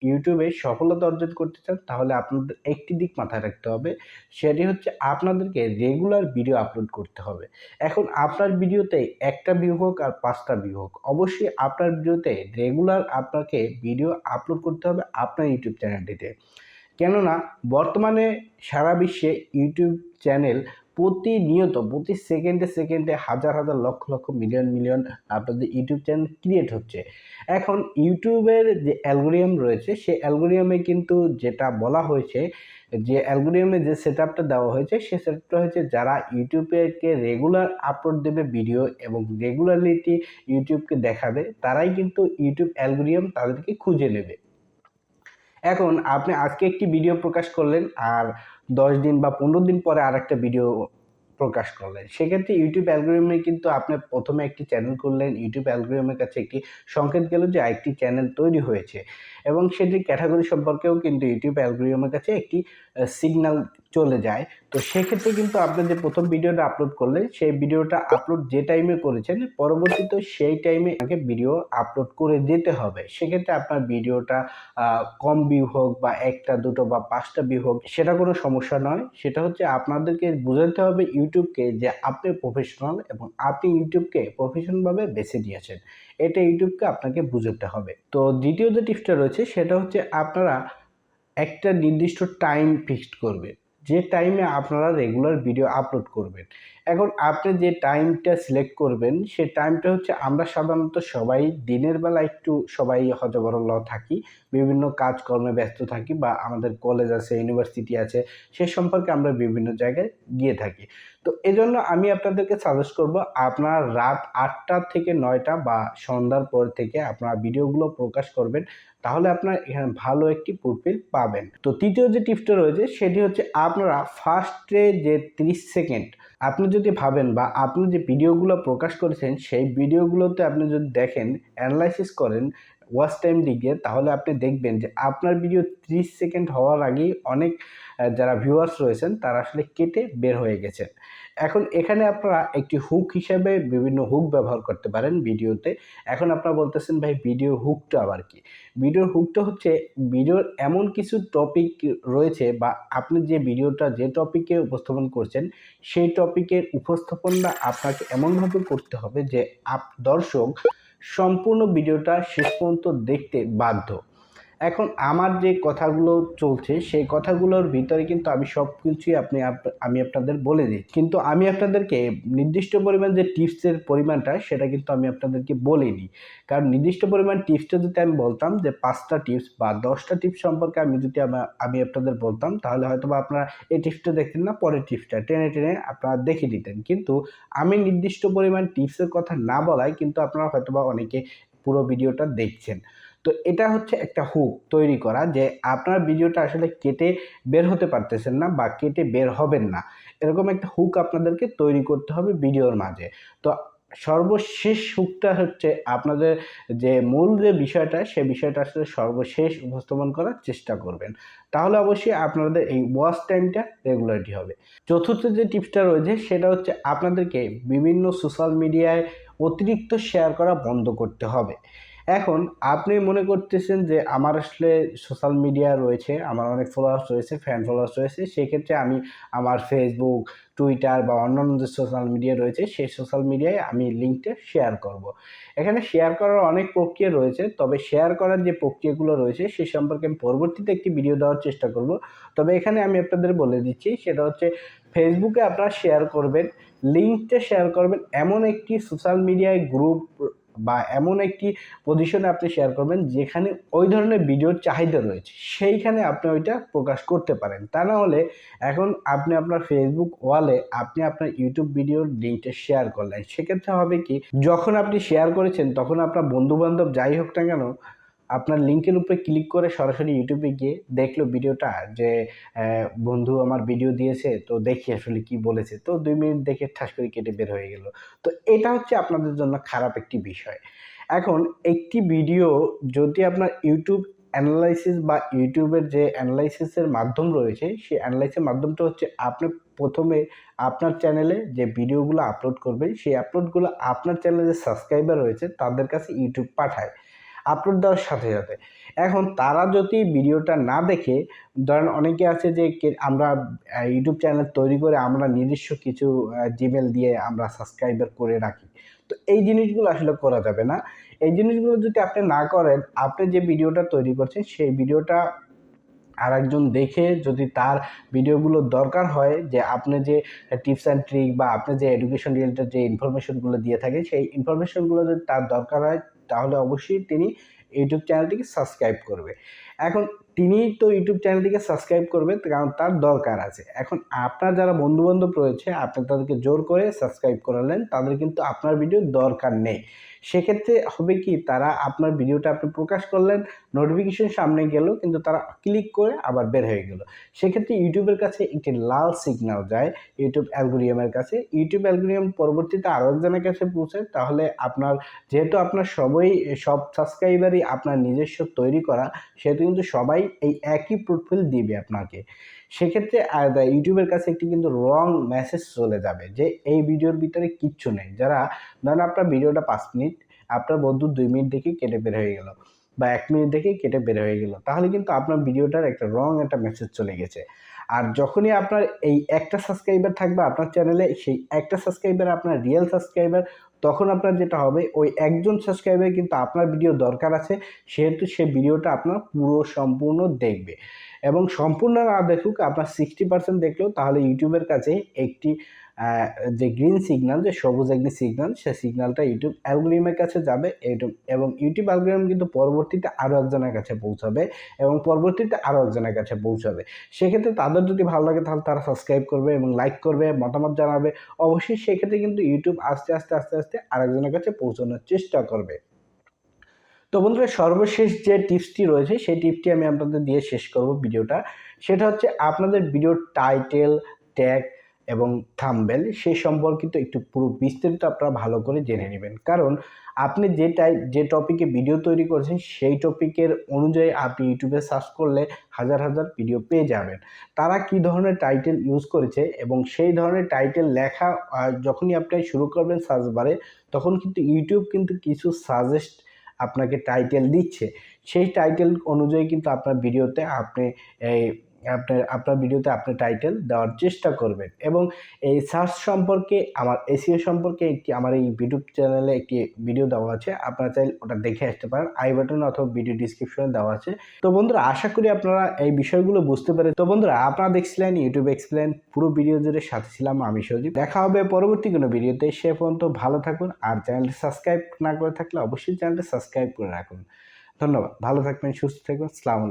ইউটিউবে সফলতা অর্জন করতে চান তাহলে আপনাদের একটি দিক মাথায় রাখতে হবে, সেটি হচ্ছে আপনাদেরকে রেগুলার ভিডিও আপলোড করতে হবে। এখন আপনার ভিডিওতে ১টা ভিউ হোক আর ৫টা ভিউ হোক, অবশ্যই আপনার ভিডিওতে রেগুলার আপনাকে ভিডিও আপলোড করতে হবে আপনার ইউটিউব চ্যানেলটিতে। কেননা বর্তমানে সারা বিশ্বে ইউটিউব চ্যানেল প্রতিনিয়ত প্রতি সেকেন্ডে সেকেন্ডে হাজার হাজার লক্ষ লক্ষ মিলিয়ন মিলিয়ন আপনাদের ইউটিউব চ্যানেল ক্রিয়েট হচ্ছে। এখন ইউটিউবের যে অ্যালগোরিদম রয়েছে সেই অ্যালগোরিদমে কিন্তু যেটা বলা হয়েছে, যে অ্যালগোরিদমে যে সেটআপটা দেওয়া হয়েছে সেই সেটআপটা হচ্ছে যারা ইউটিউবকে রেগুলার আপলোড দেবে ভিডিও এবং রেগুলারলিটি ইউটিউবকে দেখাবে, তারাই কিন্তু ইউটিউব অ্যালগোরিদম তাদেরকে খুঁজে নেবে। এখন আপনি আজকে একটি ভিডিও প্রকাশ করলেন আর 10 দিন বা 15 দিন পরে আরেকটা ভিডিও প্রকাশ করলেন। সেক্ষেত্রে ইউটিউব অ্যালগরিদমে কিন্তু আপনি প্রথমে একটি চ্যানেল করলেন, ইউটিউব অ্যালগরিদমের কাছে একটি সংকেত গেল যে আরেকটি চ্যানেল তৈরি হয়েছে এবং সেটির ক্যাটাগরি সম্পর্কেও কিন্তু ইউটিউব অ্যালগরিদমের কাছে একটি সিগন্যাল চলে যায়। তো সেক্ষেত্রে কিন্তু আপনি যে প্রথম ভিডিওটা আপলোড করলেন সেই ভিডিওটা আপলোড যে টাইমে করেছেন পরবর্তীতে সেই টাইমে আপনাকে ভিডিও আপলোড করে যেতে হবে। সেক্ষেত্রে আপনার ভিডিওটা কম ভিউ হোক বা 1টা 2টো বা 5টা ভিউ হোক সেটা কোনো সমস্যা নয়। সেটা হচ্ছে আপনাদেরকে বোঝাতে হবে ইউটিউবকে যে আপনি প্রফেশনাল এবং আপনি ইউটিউবকে প্রফেশনালভাবে বেছে নিয়েছেন। এটা ইউটিউবকে আপনাকে বুঝাতে হবে। তো দ্বিতীয় যে টিপসটা রয়েছে সেটা হচ্ছে আপনারা একটা নির্দিষ্ট টাইম ফিক্সড করবেন, যে টাইমে আপনারা রেগুলার ভিডিও আপলোড করবেন। এখন আপনি যে টাইমটা সিলেক্ট করবেন সেই টাইমটা হচ্ছে, আমরা সাধারণত সবাই দিনের বেলা একটু সবাই হযবরল থাকি, বিভিন্ন কাজকর্মে ব্যস্ত থাকি বা আমাদের কলেজ আছে, ইউনিভার্সিটি আছে, সে সম্পর্কে আমরা বিভিন্ন জায়গায় গিয়ে থাকি। তো এজন্য আমি আপনাদেরকে সাজেস্ট করব আপনার রাত 8টা থেকে 9টা বা সন্ধ্যার পর থেকে আপনারা ভিডিওগুলো প্রকাশ করবেন, তাহলে আপনারা এখানে ভালো একটি প্রোফাইল পাবেন। তো তৃতীয় যে টিপসটা রয়েছে সেটি হচ্ছে আপনারা ফার্স্টে যে 30 সেকেন্ড আপনি যদি ভাবেন বা আপনি যে ভিডিওগুলো প্রকাশ করেছেন সেই ভিডিওগুলোতে আপনি যদি দেখেন, অ্যানালাইসিস করেন ওয়াচ টাইম দিক দিয়ে, তাহলে আপনি দেখবেন যে আপনার ভিডিও 30 সেকেন্ড হওয়ার আগেই অনেক যারা ভিউয়ার্স রয়েছেন তারা আসলে কেটে বের হয়ে গেছেন। এখন এখানে আপনারা একটি হুক হিসেবে বিভিন্ন হুক ব্যবহার করতে পারেন ভিডিওতে। এখন আপনারা বলতেছেন ভাই ভিডিওর হুকটা আবার কি? ভিডিওর হুকটা হচ্ছে ভিডিওর এমন কিছু টপিক রয়েছে বা আপনি যে ভিডিওটা যে টপিকে উপস্থাপন করছেন সেই টপিকের উপস্থাপনটা আপনাকে এমনভাবে করতে হবে যে দর্শক সম্পূর্ণ ভিডিওটা শেষ পর্যন্ত দেখতে বাধ্য। এখন আমার যে কথাগুলো চলছে সেই কথাগুলোর ভিতরে কিন্তু আমি সব কিছুই আমি আপনাদের বলে দিই, কিন্তু আমি আপনাদেরকে নির্দিষ্ট পরিমাণ যে টিপসের পরিমাণটা সেটা কিন্তু আমি আপনাদেরকে বলিনি। কারণ নির্দিষ্ট পরিমাণ টিপসটা যদি আমি বলতাম যে 5টা টিপস বা 10টা টিপস সম্পর্কে আমি আপনাদের বলতাম, তাহলে হয়তো বা আপনারা এই টিপসটা দেখতেন না, পরের টিপসটা টেনে টেনে আপনারা দেখে নিতেন। কিন্তু আমি নির্দিষ্ট পরিমাণ টিপসের কথা না বলায় কিন্তু আপনারা হয়তো বা অনেকে পুরো ভিডিওটা দেখছেন। তো এটা হচ্ছে একটা হুক তৈরি করা, যে আপনার ভিডিওটা আসলে কেটে বের হতে পারতেছেন না বা কেটে বের হবেন না, এরকম একটা হুক আপনাদেরকে তৈরি করতে হবে ভিডিওর মাঝে। তো সর্বশেষ হুকটা হচ্ছে আপনাদের যে মূল যে বিষয়টা সে বিষয়টা আসলে সর্বশেষ উপস্থাপন করার চেষ্টা করবেন, তাহলে অবশ্যই আপনাদের এই ওয়াচ টাইমটা রেগুলারিটি হবে। চতুর্থ যে টিপসটা রয়েছে সেটা হচ্ছে আপনাদেরকে বিভিন্ন সোশ্যাল মিডিয়ায় অতিরিক্ত শেয়ার করা বন্ধ করতে হবে। এখন আপনি মনে করতেছেন যে আমার আসলে সোশ্যাল মিডিয়া রয়েছে, আমার অনেক ফলোয়ার্স রয়েছে, ফ্যান ফলোয়ার্স রয়েছে, সেক্ষেত্রে আমি আমার ফেসবুক, টুইটার বা অন্যান্য যে সোশ্যাল মিডিয়া রয়েছে সেই সোশ্যাল মিডিয়ায় আমি লিঙ্কটা শেয়ার করব। এখানে শেয়ার করার অনেক প্রক্রিয়া রয়েছে, তবে শেয়ার করার যে প্রক্রিয়াগুলো রয়েছে সে সম্পর্কে আমি পরবর্তীতে একটি ভিডিও দেওয়ার চেষ্টা করব। তবে এখানে আমি আপনাদের বলে দিচ্ছি, সেটা হচ্ছে ফেসবুকে আপনারা শেয়ার করবেন, লিঙ্কটা শেয়ার করবেন এমন একটি সোশ্যাল মিডিয়ায় গ্রুপ বা এমন একটি পজিশনে আপনি শেয়ার করবেন যেখানে ওই ধরনের ভিডিওর চাহিদা রয়েছে, সেইখানে আপনি ওইটা প্রকাশ করতে পারেন। তা না হলে এখন আপনি আপনার ফেসবুক ওয়ালে আপনি আপনার ইউটিউব ভিডিওর লিঙ্কটা শেয়ার করলেন, সেক্ষেত্রে হবে কি, যখন আপনি শেয়ার করেছেন তখন আপনার বন্ধু বান্ধব যাই হোক না কেন আপনার লিঙ্কের উপরে ক্লিক করে সরাসরি ইউটিউবে গিয়ে দেখলো ভিডিওটা, যে বন্ধু আমার ভিডিও দিয়েছে তো দেখি আসলে কি বলেছে, তো 2 মিনিট দেখে ঠাস করে কেটে বের হয়ে গেল। তো এটা হচ্ছে আপনাদের জন্য খারাপ একটি বিষয়। এখন একটি ভিডিও যদি আপনার ইউটিউব অ্যানালাইসিস বা ইউটিউবের যে অ্যানালাইসিসের মাধ্যম রয়েছে সেই অ্যানালাইসিসের মাধ্যমটা হচ্ছে আপনি প্রথমে আপনার চ্যানেলে যে ভিডিওগুলো আপলোড করবেন সেই আপলোডগুলো আপনার চ্যানেলে যে সাবস্ক্রাইবার রয়েছে তাদের কাছে ইউটিউব পাঠায়। আপলোড দেওয়ার সাথে সাথে। এখন তারা যদি ভিডিওটা না দেখে, ধরেন অনেকে আছে যে আমরা ইউটিউব চ্যানেল তৈরি করে আমরা নিজস্ব কিছু জিমেল দিয়ে আমরা সাবস্ক্রাইবার করে রাখি। তো এই জিনিসগুলো আসলে করা যাবে না। এই জিনিসগুলো যদি আপনি না করেন, আপনি যে ভিডিওটা তৈরি করছেন সেই ভিডিওটা আরেকজন দেখে যদি তার ভিডিওগুলো দরকার হয়, যে আপনি যে টিপস অ্যান্ড ট্রিক বা আপনি যে এডুকেশন রিলেটেড যে ইনফরমেশনগুলো দিয়ে থাকেন সেই ইনফরমেশনগুলো যদি তার দরকার হয়, তাহলে অবশ্যই তিনি ইউটিউব চ্যানেলটিকে সাবস্ক্রাইব করবে। এখন তিনি তো ইউটিউব চ্যানেলটিকে সাবস্ক্রাইব করবে কারণ তার দরকার আছে। এখন আপনার যারা বন্ধু-বান্ধব রয়েছে আপনি তাদেরকে জোর করে সাবস্ক্রাইব করালেন, তাদের কিন্তু আপনার ভিডিওর দরকার নেই। সেক্ষেত্রে হবে কি, তারা আপনার ভিডিওটা আপনি প্রকাশ করলেন, নোটিফিকেশন সামনে গেল কিন্তু তারা ক্লিক করে আবার বের হয়ে গেল। সেক্ষেত্রে ইউটিউবের কাছে একটি লাল সিগন্যাল যায় ইউটিউব অ্যালগরিদমের কাছে। ইউটিউব অ্যালগরিদম পরবর্তীতে আরও একজনের কাছে পৌঁছায়। তাহলে আপনার যেহেতু আপনার সব সাবস্ক্রাইবারই আপনার নিজস্ব তৈরি করা, সেহেতু কিন্তু সবাই এই একই প্রোফাইল দিবে আপনাকে। সেক্ষেত্রে ইউটিউবের কাছে একটি কিন্তু রং মেসেজ চলে যাবে যে এই ভিডিওর ভিতরে কিচ্ছু নেই। যারা ধরেন আপনার ভিডিওটা 5 মিনিট, আপনার বন্ধু 2 মিনিট দেখে কেটে বের হয়ে গেল বা 1 মিনিট দেখে কেটে বের হয়ে গেল, তাহলে কিন্তু আপনার ভিডিওটার একটা রং একটা মেসেজ চলে গেছে। আর যখনই আপনার এই একটা সাবস্ক্রাইবার থাকবে আপনার চ্যানেলে, সেই একটা সাবস্ক্রাইবার আপনার রিয়েল সাবস্ক্রাইবার, তখন আপনার যেটা হবে, ওই একজন সাবস্ক্রাইবার কিন্তু আপনার ভিডিও দরকার আছে, সেহেতু সে ভিডিওটা আপনার পুরো সম্পূর্ণ দেখবে। এবং সম্পূর্ণ না দেখুক, আপনার 60% দেখলেও, তাহলে ইউটিউবের কাছে একটি যে গ্রিন সিগন্যাল, যে সবুজ একটি সিগন্যাল, সেই সিগন্যালটা ইউটিউব অ্যালগরিদমের কাছে যাবে। এবং ইউটিউব অ্যালগরিদম কিন্তু পরবর্তীতে আরও একজনের কাছে পৌঁছাবে এবং পরবর্তীতে আরও একজনের কাছে পৌঁছাবে। সেক্ষেত্রে তাদের যদি ভালো লাগে তাহলে তারা সাবস্ক্রাইব করবে এবং লাইক করবে, মতামত জানাবে। অবশ্যই সেক্ষেত্রে কিন্তু ইউটিউব আস্তে আস্তে আরেকজনের কাছে পৌঁছানোর চেষ্টা করবে। তো বন্ধুরা, সর্বশেষ যে টিপসটি রয়েছে সেই টিপসটি আমি আপনাদের দিয়ে শেষ করব ভিডিওটা। সেটা হচ্ছে আপনাদের ভিডিওর টাইটেল, ট্যাগ এবং থাম্বনেল সেই সম্পর্কিত একটু পুরো বিস্তারিত আপনারা ভালো করে জেনে নেবেন। কারণ আপনি যে টপিকে ভিডিও তৈরি করছেন সেই টপিকের অনুযায়ী আপনি ইউটিউবে সার্চ করলে হাজার হাজার ভিডিও পেয়ে যাবেন। তারা কি ধরনের টাইটেল ইউজ করেছে এবং সেই ধরনের টাইটেল লেখা যখনই আপনি শুরু করবেন সার্চ বারে, তখন কিন্তু ইউটিউব কিন্তু কিছু সাজেস্ট আপনাকে টাইটেল দিচ্ছে। সেই টাইটেল অনুযায়ী কিন্তু আপনার ভিডিওতে আপনার ভিডিওতে আপনি টাইটেল দেওয়ার চেষ্টা করবেন। এবং এই সার্চ সম্পর্কে, আমার এসইও সম্পর্কে আমার এই ইউটিউব চ্যানেলে একটি ভিডিও দেওয়া আছে, আপনারা চাইলে ওটা দেখে আসতে পারেন। আই বাটন অথবা ভিডিও ডিসক্রিপশনে দেওয়া আছে। তো বন্ধুরা, আশা করি আপনারা এই বিষয়গুলো বুঝতে পারেন। তো বন্ধুরা, আপনারা দেখছিলেন ইউটিউব এক্সপ্লেন, পুরো ভিডিও জুড়ে সাথে ছিলাম আমি সজীব। দেখা হবে পরবর্তী কোনো ভিডিওতে। সে পর্যন্ত ভালো থাকুন, আর চ্যানেলটি সাবস্ক্রাইব না করে থাকলে অবশ্যই চ্যানেলটি সাবস্ক্রাইব করে রাখুন। ধন্যবাদ। ভালো থাকবেন, সুস্থ থাকবেন। আসসালামু আলাইকুম।